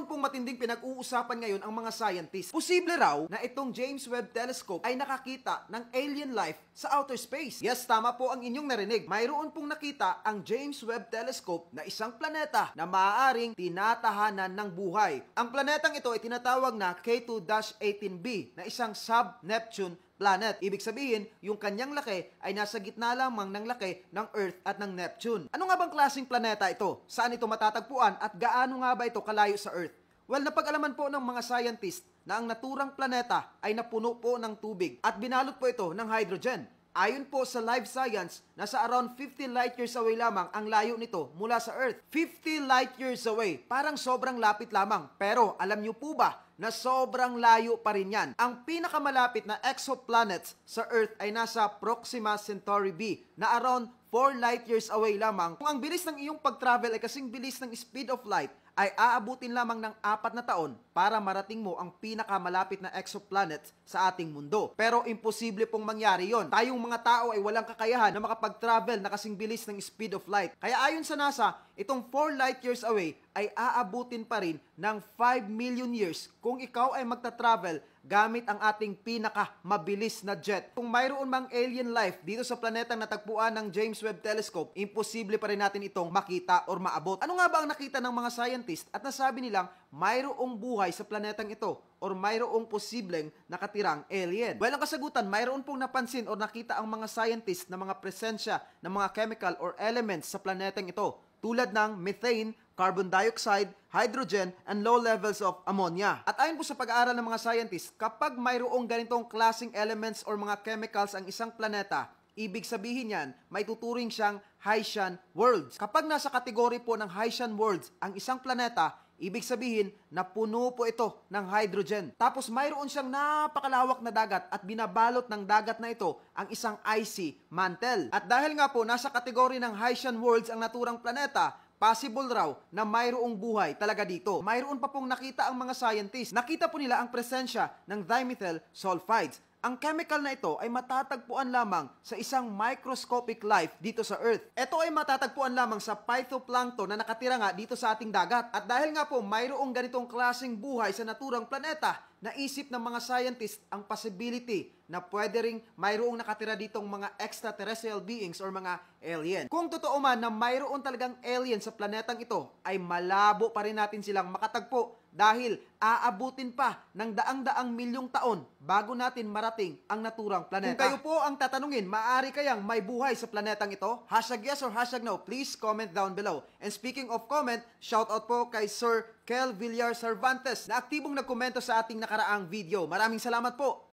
pong matinding pinag-uusapan ngayon ang mga scientists. Posible raw na itong James Webb Telescope ay nakakita ng alien life sa outer space. Yes, tama po ang inyong narinig. Mayroon pong nakita ang James Webb Telescope na isang planeta na maaaring tinatahanan ng buhay. Ang planetang ito ay tinatawag na K2-18b na isang sub-Neptune planet. Ibig sabihin, yung kanyang laki ay nasa gitna lamang ng laki ng Earth at ng Neptune. Ano nga bang klaseng planeta ito? Saan ito matatagpuan at gaano nga ba ito kalayo sa Earth? Well, napag-alaman po ng mga scientist na ang naturang planeta ay napuno po ng tubig at binalot po ito ng hydrogen. Ayon po sa Live Science, nasa around 50 light years away lamang ang layo nito mula sa Earth. 50 light years away, parang sobrang lapit lamang. Pero alam niyo po ba na sobrang layo pa rin yan? Ang pinakamalapit na exoplanets sa Earth ay nasa Proxima Centauri b na around 4 light years away lamang. Kung ang bilis ng iyong pag-travel ay kasing bilis ng speed of light, ay aabutin lamang ng 4 na taon para marating mo ang pinakamalapit na exoplanet sa ating mundo. Pero imposible pong mangyari yon. Tayong mga tao ay walang kakayahan na makapag-travel na kasing bilis ng speed of light. Kaya ayon sa NASA, itong 4 light years away ay aabutin pa rin ng 5 million years kung ikaw ay magta-travel gamit ang ating pinakamabilis na jet. Kung mayroon mang alien life dito sa planetang natagpuan ng James Webb Telescope, imposible pa rin natin itong makita or maabot. Ano nga ba ang nakita ng mga scientist at nasabi nilang mayroong buhay sa planetang ito or mayroong posibleng nakatirang alien? Well, ang kasagutan, mayroon pong napansin or nakita ang mga scientist na mga presensya ng mga chemical or elements sa planetang ito tulad ng methane, carbon dioxide, hydrogen, and low levels of ammonia. At ayon po sa pag-aaral ng mga scientists, kapag mayroong ganitong klaseng elements or mga chemicals ang isang planeta, ibig sabihin yan, may tuturing siyang Haitian worlds. Kapag nasa kategory po ng Haitian worlds ang isang planeta, ibig sabihin na puno po ito ng hydrogen. Tapos mayroon siyang napakalawak na dagat at binabalot ng dagat na ito ang isang icy mantle. At dahil nga po nasa kategory ng Haitian worlds ang naturang planeta, possible raw na mayroong buhay talaga dito. Mayroon pa pong nakita ang mga scientists. Nakita po nila ang presensya ng dimethyl sulfides. Ang chemical na ito ay matatagpuan lamang sa isang microscopic life dito sa Earth. Ito ay matatagpuan lamang sa phytoplankton na nakatira nga dito sa ating dagat. At dahil nga po mayroong ganitong klaseng buhay sa naturang planeta, naisip ng mga scientist ang possibility na pwede ring mayroong nakatira ditong mga extraterrestrial beings or mga alien. Kung totoo man na mayroon talagang alien sa planetang ito, ay malabo pa rin natin silang makatagpo dahil aabutin pa ng daang-daang milyong taon bago natin marating ang naturang planeta. Kung kayo po ang tatanungin, maaari kayang may buhay sa planetang ito? Hashtag yes or hashtag no, please comment down below. And speaking of comment, shoutout po kay Sir Kel Villar Cervantes na aktibong nagkomento sa ating nakaraang video. Maraming salamat po!